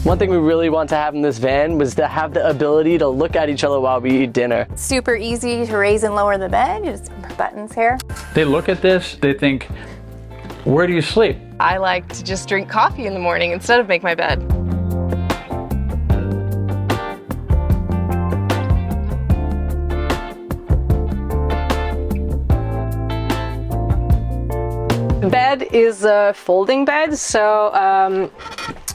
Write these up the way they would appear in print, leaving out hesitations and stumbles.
One thing we really want to have in this van was to have the ability to look at each other while we eat dinner. Super easy to raise and lower the bed, just buttons here. They look at this, they think, where do you sleep? I like to just drink coffee in the morning instead of make my bed. The bed is a folding bed, so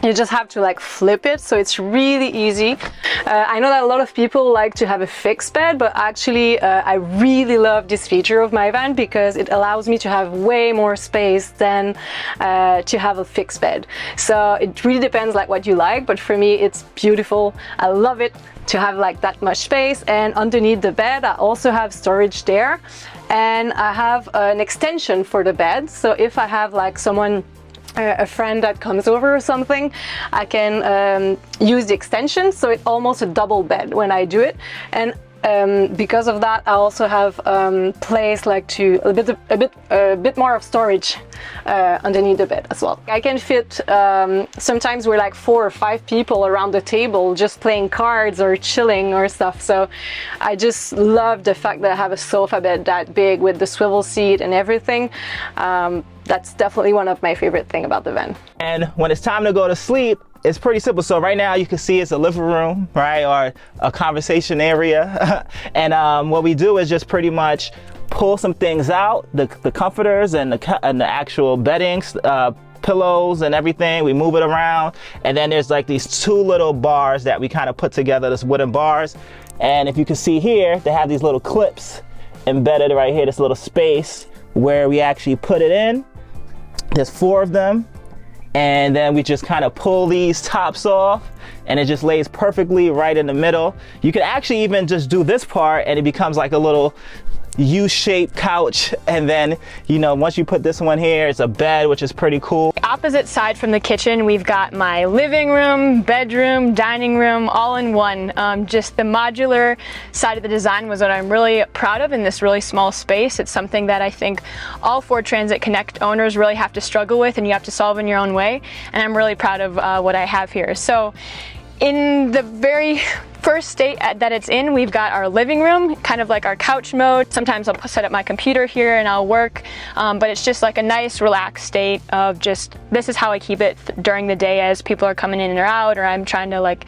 you just have to like flip it, so it's really easy. I know that a lot of people like to have a fixed bed, but actually I really love this feature of my van because it allows me to have way more space than to have a fixed bed. So it really depends like what you like, but for me it's beautiful. I love it to have like that much space, and underneath the bed I also have storage there, and I have an extension for the bed, so if I have like someone, a friend that comes over or something, I can use the extension, so it's almost a double bed when I do it. And because of that, I also have place like to a bit more of storage underneath the bed as well. I can fit sometimes we're like 4 or 5 people around the table just playing cards or chilling or stuff. So I just love the fact that I have a sofa bed that big with the swivel seat and everything. That's definitely one of my favorite things about the van. And when it's time to go to sleep, it's pretty simple. So right now you can see it's a living room, right, or a conversation area. And what we do is just pretty much pull some things out, the comforters and the actual beddings, pillows and everything. We move it around, and then there's like these 2 little bars that we kind of put together, this wooden bars. And if you can see here, they have these little clips embedded right here, this little space where we actually put it in. There's 4 of them, and then we just kind of pull these tops off, and it just lays perfectly right in the middle. You can actually even just do this part and it becomes like a little U-shaped couch, and then, you know, once you put this one here, it's a bed, which is pretty cool. Opposite side from the kitchen, we've got my living room, bedroom, dining room, all in one. Just the modular side of the design was what I'm really proud of in this really small space. It's something that I think all Ford Transit Connect owners really have to struggle with, and you have to solve in your own way, and I'm really proud of what I have here. So in the very first state that it's in, we've got our living room, kind of like our couch mode. Sometimes I'll set up my computer here and I'll work, but it's just like a nice relaxed state of just, this is how I keep it during the day as people are coming in or out, or I'm trying to like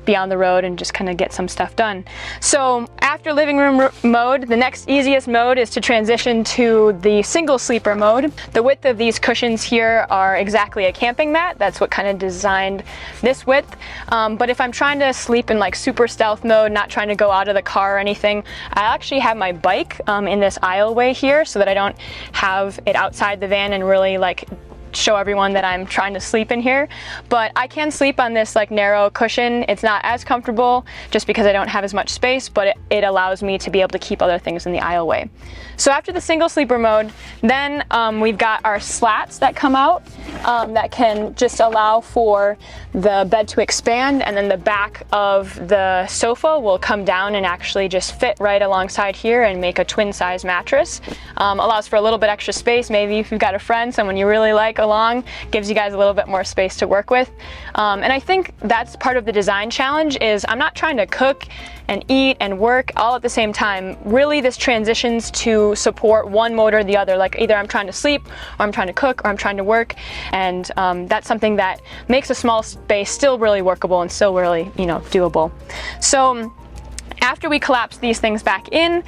be on the road and just kind of get some stuff done. So after living room mode, the next easiest mode is to transition to the single sleeper mode. The width of these cushions here are exactly a camping mat. That's what kind of designed this width. But if I'm trying to sleep in like super stealth mode, not trying to go out of the car or anything, I actually have my bike in this aisleway here so that I don't have it outside the van and really like show everyone that I'm trying to sleep in here. But I can sleep on this like narrow cushion. It's not as comfortable just because I don't have as much space, but it allows me to be able to keep other things in the aisleway. So after the single sleeper mode, then we've got our slats that come out that can just allow for the bed to expand, and then the back of the sofa will come down and actually just fit right alongside here and make a twin size mattress. Allows for a little bit extra space. Maybe if you've got a friend, someone you really like along, gives you guys a little bit more space to work with. And I think that's part of the design challenge, is I'm not trying to cook and eat and work all at the same time. Really, this transitions to support one mode or the other. Like either I'm trying to sleep, or I'm trying to cook, or I'm trying to work. And that's something that makes a small space still really workable and still really, you know, doable. So after we collapse these things back in,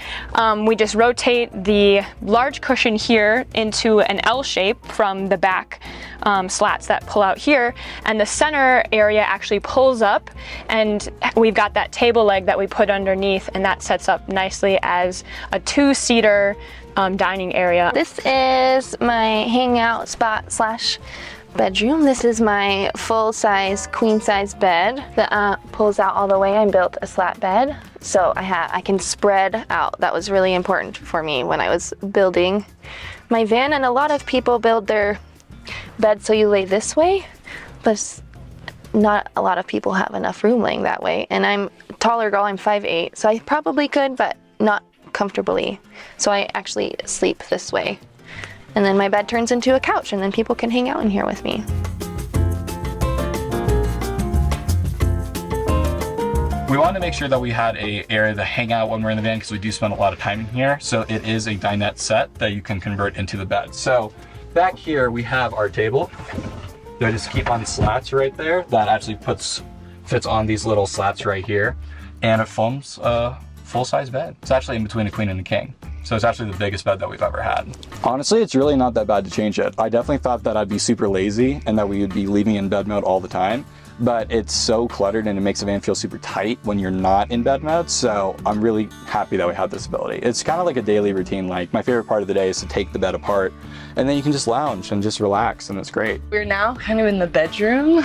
we just rotate the large cushion here into an L shape from the back slats that pull out here, and the center area actually pulls up, and we've got that table leg that we put underneath, and that sets up nicely as a 2-seater dining area. This is my hangout spot slash bedroom. This is my full-size queen-size bed that pulls out all the way. I built a slat bed, so I can spread out. That was really important for me when I was building my van, and a lot of people build their bed so you lay this way, but not a lot of people have enough room laying that way, and I'm a taller girl. I'm 5'8", so I probably could, but not comfortably. So I actually sleep this way. And then my bed turns into a couch, and then people can hang out in here with me. We wanted to make sure that we had a area to hang out when we're in the van because we do spend a lot of time in here. So it is a dinette set that you can convert into the bed. So back here we have our table. I just keep on slats right there. That actually fits on these little slats right here, and it forms a full-size bed. It's actually in between a queen and a king. So it's actually the biggest bed that we've ever had. Honestly, it's really not that bad to change it. I definitely thought that I'd be super lazy and that we would be leaving in bed mode all the time, but it's so cluttered and it makes the van feel super tight when you're not in bed mode. So I'm really happy that we have this ability. It's kind of like a daily routine. Like my favorite part of the day is to take the bed apart and then you can just lounge and just relax, and it's great. We're now kind of in the bedroom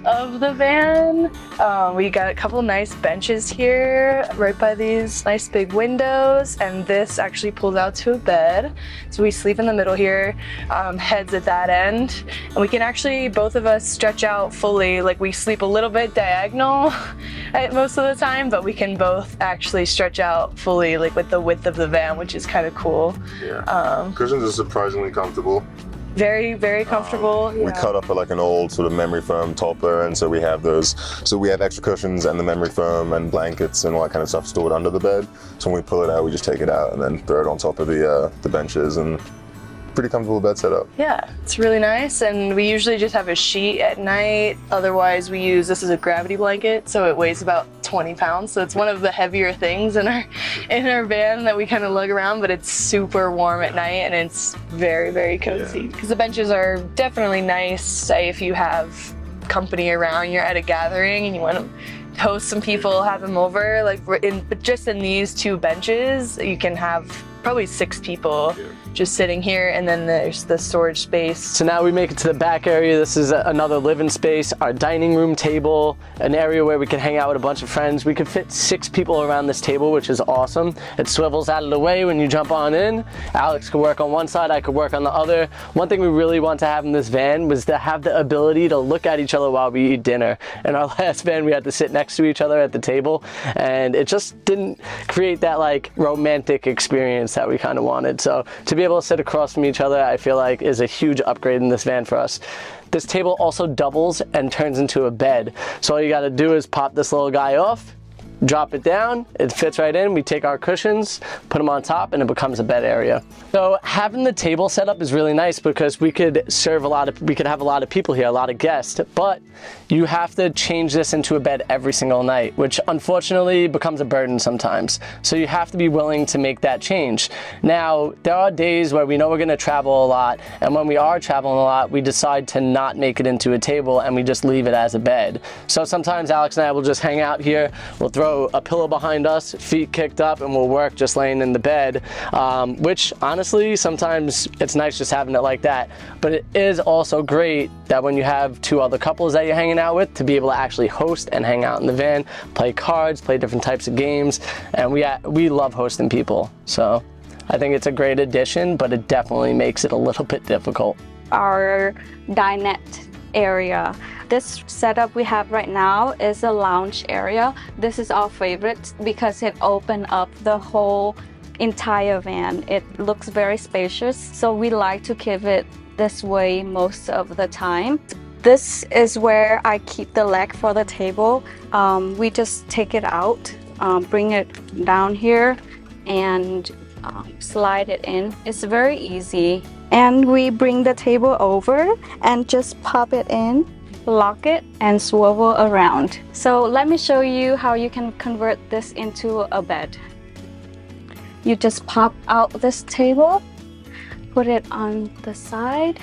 of the van. We got a couple nice benches here right by these nice big windows, and this actually pulls out to a bed. So we sleep in the middle here, heads at that end, and we can actually, both of us, stretch out fully. Like we sleep a little bit diagonal most of the time, but we can both actually stretch out fully, like with the width of the van, which is kind of cool. Yeah. Cushions are surprisingly comfortable. Very, very comfortable. We cut up like an old sort of memory foam topper, and so we have those. So we have extra cushions and the memory foam and blankets and all that kind of stuff stored under the bed. So when we pull it out, we just take it out and then throw it on top of the benches, and pretty comfortable bed setup. Yeah, it's really nice, and we usually just have a sheet at night. Otherwise, we use this as a gravity blanket, so it weighs about 20 pounds. So it's one of the heavier things in our van that we kind of lug around, but it's super warm at night and it's very, very cozy. Because the benches are definitely nice, say if you have company around, you're at a gathering and you want to host some people, have them over, like just in these two benches, you can have probably 6 people just sitting here, and then there's the storage space. So now we make it to the back area. This is another living space, our dining room table, an area where we can hang out with a bunch of friends. We could fit 6 people around this table, which is awesome. It swivels out of the way when you jump on in. Alex could work on one side, I could work on the other. One thing we really want to have in this van was to have the ability to look at each other while we eat dinner. In our last van, we had to sit next to each other at the table, and it just didn't create that like romantic experience that we kind of wanted. So to be able to sit across from each other, I feel like is a huge upgrade in this van for us. This table also doubles and turns into a bed. So all you got to do is pop this little guy off, drop it down, it fits right in. We take our cushions, put them on top, and it becomes a bed area. So having the table set up is really nice because we could have a lot of people here, a lot of guests, but you have to change this into a bed every single night, which unfortunately becomes a burden sometimes. So you have to be willing to make that change. Now, there are days where we know we're gonna travel a lot, and when we are traveling a lot, we decide to not make it into a table and we just leave it as a bed. So sometimes Alex and I will just hang out here, we'll throw a pillow behind us, feet kicked up, and we'll work just laying in the bed, which honestly, sometimes it's nice just having it like that. But it is also great that when you have 2 other couples that you're hanging out with, to be able to actually host and hang out in the van, play cards, play different types of games, and we love hosting people. So I think it's a great addition, but it definitely makes it a little bit difficult. Our dinette area. This setup we have right now is a lounge area. This is our favorite because it opens up the whole entire van. It looks very spacious, so we like to keep it this way most of the time. This is where I keep the leg for the table. We just take it out, bring it down here, and slide it in. It's very easy. And we bring the table over and just pop it in, lock it, and swivel around. So let me show you how you can convert this into a bed. You just pop out this table, put it on the side,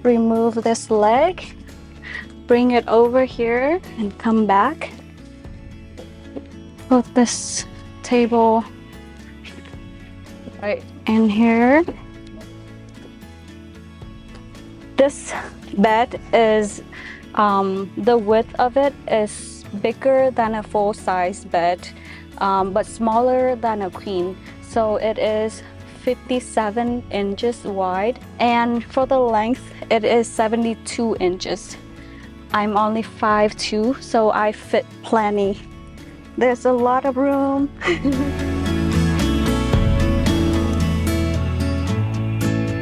remove this leg, bring it over here and come back. Put this table right in here. This bed is, the width of it is bigger than a full-size bed, but smaller than a queen. So it is 57 inches wide, and for the length, it is 72 inches. I'm only 5'2", so I fit plenty. There's a lot of room.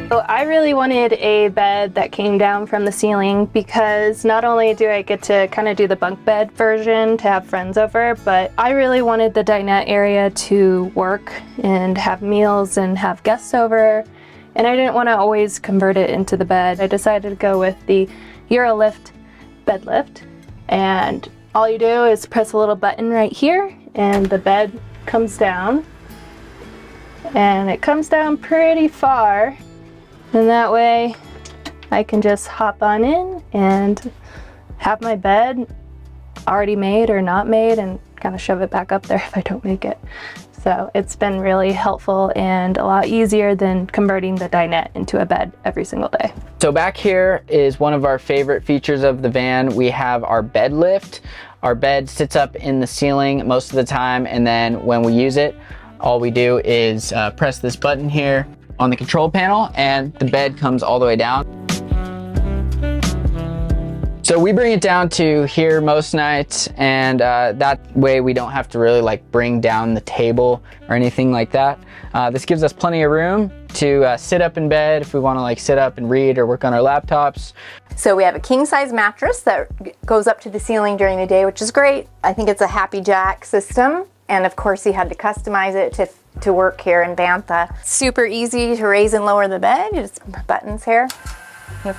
So I really wanted a bed that came down from the ceiling because not only do I get to kind of do the bunk bed version to have friends over, but I really wanted the dinette area to work and have meals and have guests over, and I didn't want to always convert it into the bed. I decided to go with the Eurolift Bed Lift, and all you do is press a little button right here and the bed comes down, and it comes down pretty far. And that way I can just hop on in and have my bed already made or not made and kind of shove it back up there if I don't make it. So it's been really helpful and a lot easier than converting the dinette into a bed every single day. So back here is one of our favorite features of the van. We have our bed lift. Our bed sits up in the ceiling most of the time, and then when we use it, all we do is press this button here on the control panel and the bed comes all the way down. So we bring it down to here most nights, and that way we don't have to really like bring down the table or anything like that. This gives us plenty of room to sit up in bed if we want to like sit up and read or work on our laptops. So we have a king size mattress that goes up to the ceiling during the day, which is great. I think it's a Happy Jack system. And of course you had to customize it to work here in Bantha. Super easy to raise and lower the bed. Just buttons here. It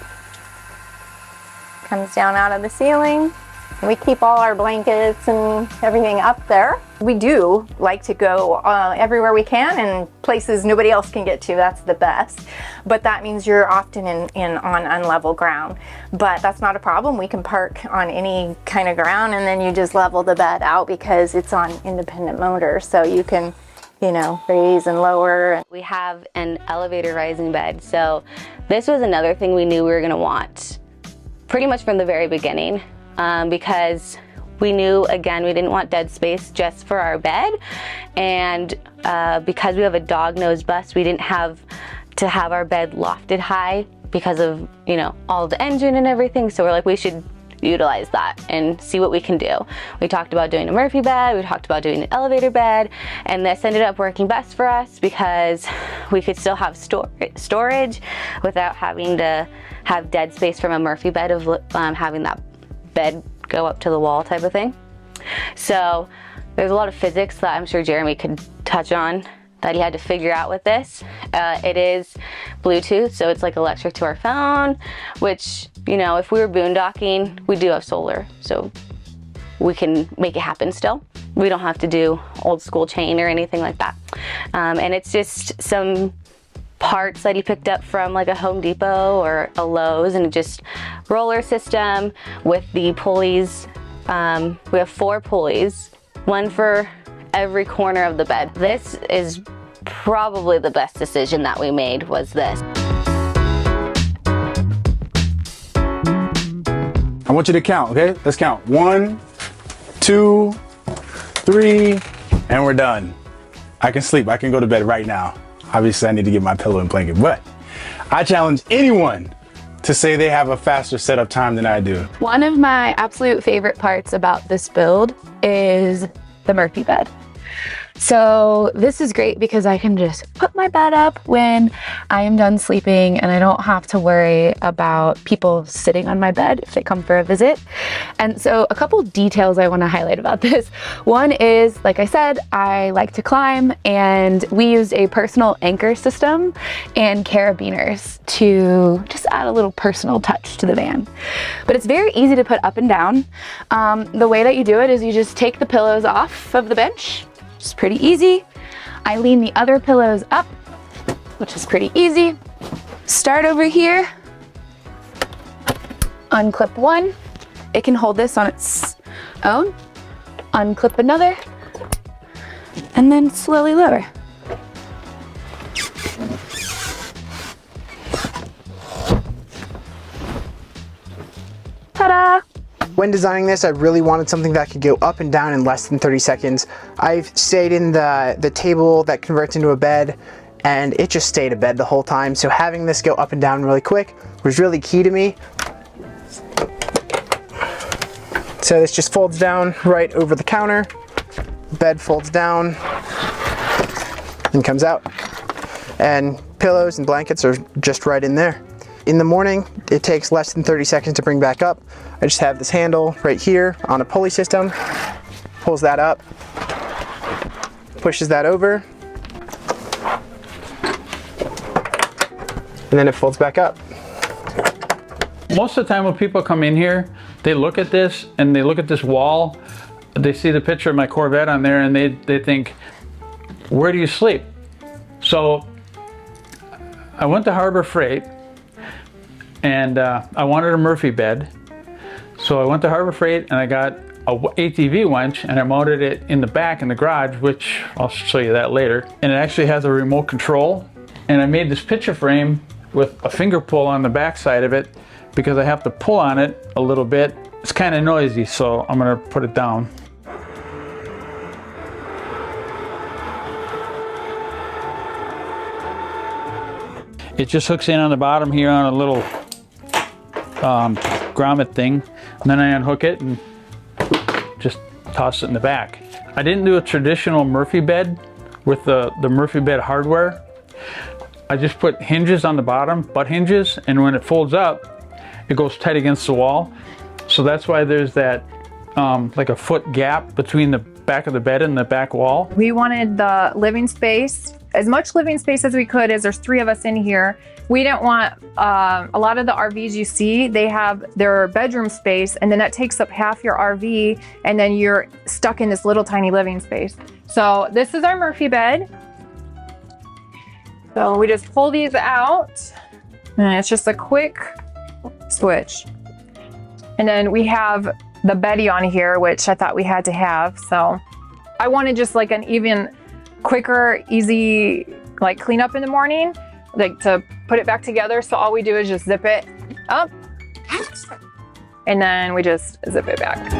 comes down out of the ceiling. And we keep all our blankets and everything up there. We do like to go everywhere we can and places nobody else can get to. That's the best. But that means you're often on unlevel ground. But that's not a problem. We can park on any kind of ground and then you just level the bed out because it's on independent motor. So you can, you know, raise and lower. We have an elevator rising bed. So this was another thing we knew we were gonna want pretty much from the very beginning. Because we knew, again, we didn't want dead space just for our bed, and because we have a dog nose bus, we didn't have to have our bed lofted high because of, you know, all the engine and everything. So we're like, we should utilize that and see what we can do. We talked about doing a Murphy bed, we talked about doing an elevator bed, and this ended up working best for us because we could still have storage without having to have dead space from a Murphy bed of having that bed go up to the wall type of thing. So there's a lot of physics that I'm sure Jeremy could touch on that he had to figure out with this. It is Bluetooth, so it's like electric to our phone, which, you know, if we were boondocking, we do have solar, so we can make it happen still. We don't have to do old school chain or anything like that. And it's just some parts that he picked up from like a Home Depot or a Lowe's, and just roller system with the pulleys. We have 4 pulleys, one for every corner of the bed. This is probably the best decision that we made, was this. I want you to count, okay? Let's count. 1, 2, 3, and we're done. I can sleep, I can go to bed right now. Obviously I need to get my pillow and blanket, but I challenge anyone to say they have a faster setup time than I do. One of my absolute favorite parts about this build is the Murphy bed. So this is great because I can just put my bed up when I am done sleeping and I don't have to worry about people sitting on my bed if they come for a visit. And so a couple details I want to highlight about this. One is, like I said, I like to climb, and we used a personal anchor system and carabiners to just add a little personal touch to the van. But it's very easy to put up and down. The way that you do it is you just take the pillows off of the bench. It's pretty easy. I lean the other pillows up, which is pretty easy. Start over here, unclip one. It can hold this on its own. Unclip another, and then slowly lower. Ta-da! When designing this, I really wanted something that could go up and down in less than 30 seconds. I've stayed in the table that converts into a bed, and it just stayed a bed the whole time. So having this go up and down really quick was really key to me. So this just folds down right over the counter. Bed folds down and comes out. and pillows and blankets are just right in there. In the morning, it takes less than 30 seconds to bring back up. I just have this handle right here on a pulley system, pulls that up, pushes that over, and then it folds back up. Most of the time when people come in here, they look at this and they look at this wall, they see the picture of my Corvette on there and they think, where do you sleep? So I went to Harbor Freight and I wanted a Murphy bed. So I went to Harbor Freight and I got a ATV winch and I mounted it in the back in the garage, which I'll show you that later. And it actually has a remote control. And I made this picture frame with a finger pull on the back side of it because I have to pull on it a little bit. It's kind of noisy, so I'm gonna put it down. It just hooks in on the bottom here on a little grommet thing. And then I unhook it and just toss it in the back. I didn't do a traditional Murphy bed with the Murphy bed hardware. I just put hinges on the bottom, butt hinges, and when it folds up, it goes tight against the wall. So that's why there's that like a foot gap between the back of the bed and the back wall. We wanted the living space, as much living space as we could, as there's 3 of us in here. We didn't want, a lot of the RVs you see, they have their bedroom space and then that takes up half your RV and then you're stuck in this little tiny living space. So this is our Murphy bed. So we just pull these out and it's just a quick switch. And then we have the Betty on here, which I thought we had to have. So I wanted just like an even quicker, easy, like clean up in the morning, like to put it back together. So all we do is just zip it up and then we just zip it back.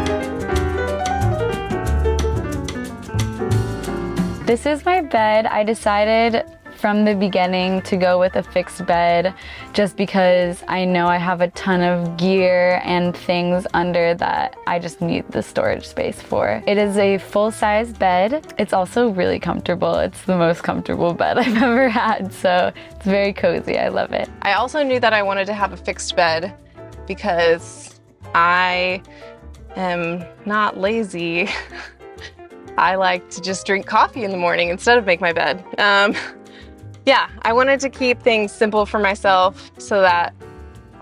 This is my bed. I decided from the beginning to go with a fixed bed just because I know I have a ton of gear and things under that I just need the storage space for. It is a full-size bed. It's also really comfortable. It's the most comfortable bed I've ever had, so it's very cozy. I love it. I also knew that I wanted to have a fixed bed because I am not lazy. I like to just drink coffee in the morning instead of make my bed. Yeah, I wanted to keep things simple for myself so that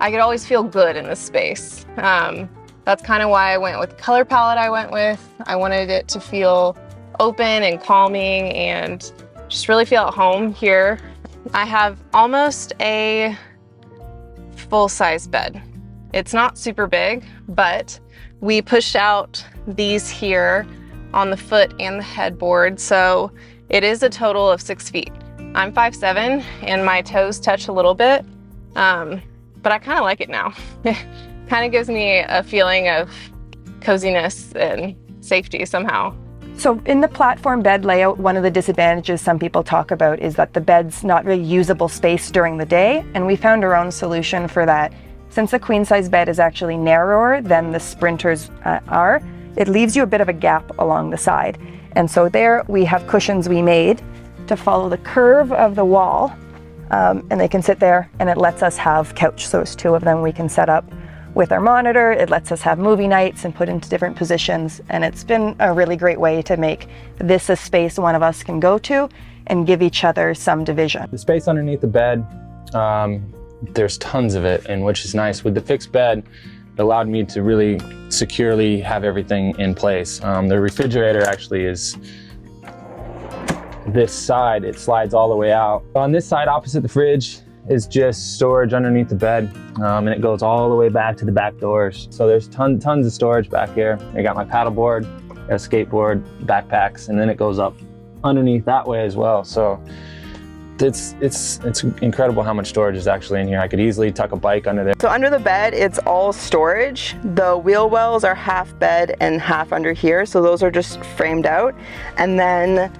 I could always feel good in this space. That's kind of why I went with the color palette I went with. I wanted it to feel open and calming and just really feel at home here. I have almost a full-size bed. It's not super big, but we pushed out these here on the foot and the headboard, so it is a total of 6 feet. I'm 5'7" and my toes touch a little bit, but I kind of like it now. It kind of gives me a feeling of coziness and safety somehow. So in the platform bed layout, one of the disadvantages some people talk about is that the bed's not really usable space during the day, and we found our own solution for that. Since the queen size bed is actually narrower than the Sprinters are, it leaves you a bit of a gap along the side. And so there we have cushions we made to follow the curve of the wall, and they can sit there and it lets us have couch. So there's 2 of them we can set up with our monitor. It lets us have movie nights and put into different positions, and it's been a really great way to make this a space one of us can go to and give each other some division. The space underneath the bed, there's tons of it, and which is nice. With the fixed bed, it allowed me to really securely have everything in place. The refrigerator actually is this side, it slides all the way out. On this side opposite the fridge is just storage underneath the bed, and it goes all the way back to the back doors. So there's tons of storage back here. I got my paddleboard, a skateboard, backpacks, and then it goes up underneath that way as well. So it's incredible how much storage is actually in here. I could easily tuck a bike under there. So under the bed, it's all storage. The wheel wells are half bed and half under here, so those are just framed out. And then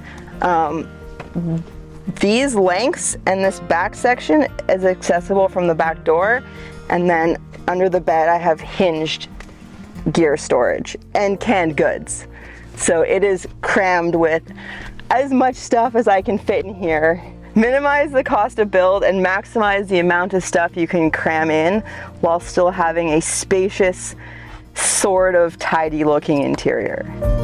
these lengths and this back section is accessible from the back door. And then under the bed, I have hinged gear storage and canned goods. So it is crammed with as much stuff as I can fit in here. Minimize the cost of build and maximize the amount of stuff you can cram in while still having a spacious, sort of tidy looking interior.